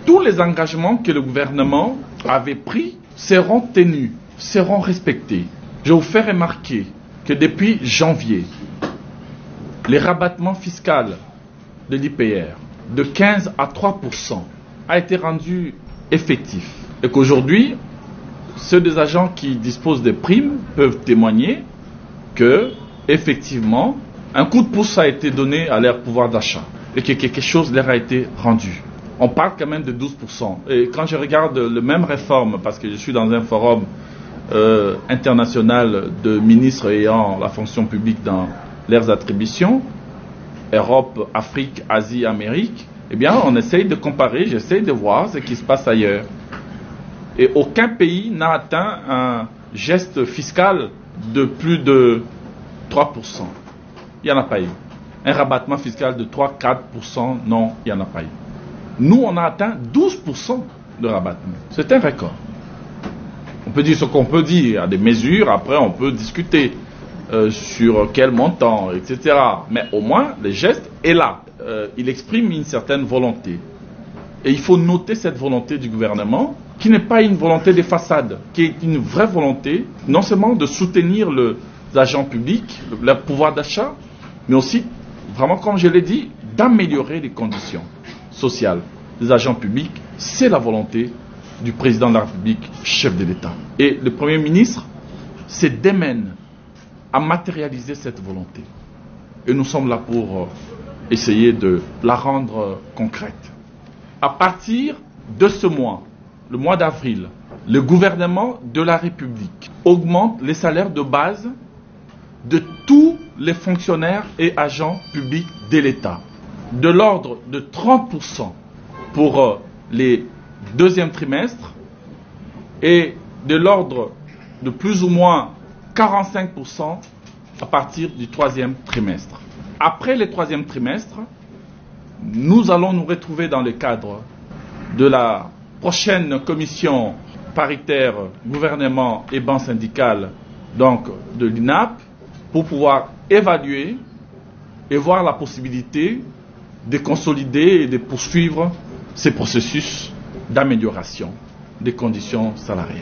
tous les engagements que le gouvernement avait pris seront tenus, seront respectés. Je vous fais remarquer que depuis janvier, les rabattements fiscaux de l'IPR de 15 à 3% a été rendu effectif et qu'aujourd'hui, ceux des agents qui disposent des primes peuvent témoigner que, effectivement, un coup de pouce a été donné à leur pouvoir d'achat et que quelque chose leur a été rendu. On parle quand même de 12%. Et quand je regarde le même réforme, parce que je suis dans un forum international de ministres ayant la fonction publique dans leurs attributions, Europe, Afrique, Asie, Amérique, eh bien, on essaye de comparer, j'essaye de voir ce qui se passe ailleurs. Et aucun pays n'a atteint un geste fiscal de plus de 3%. Il n'y en a pas eu. Un rabattement fiscal de 3-4%, non, il n'y en a pas eu. Nous, on a atteint 12% de rabattement. C'est un record. On peut dire ce qu'on peut dire, il y a des mesures, après on peut discuter sur quel montant, etc. Mais au moins, le geste est là. Il exprime une certaine volonté. Et il faut noter cette volonté du gouvernement, qui n'est pas une volonté de façade, qui est une vraie volonté, non seulement de soutenir les agents publics, leur pouvoir d'achat, mais aussi, vraiment comme je l'ai dit, d'améliorer les conditions sociales des agents publics. C'est la volonté du président de la République, chef de l'État. Et le Premier ministre se démène à matérialiser cette volonté. Et nous sommes là pour essayer de la rendre concrète. À partir de ce mois, le mois d'avril, le gouvernement de la République augmente les salaires de base de tous les fonctionnaires et agents publics de l'État, de l'ordre de 30% pour les deuxièmes trimestres et de l'ordre de plus ou moins 45% à partir du troisième trimestre. Après le troisième trimestre, nous allons nous retrouver dans le cadre de la prochaine commission paritaire gouvernement et banque syndicale, donc de l'INAP, pour pouvoir évaluer et voir la possibilité de consolider et de poursuivre ces processus d'amélioration des conditions salariales.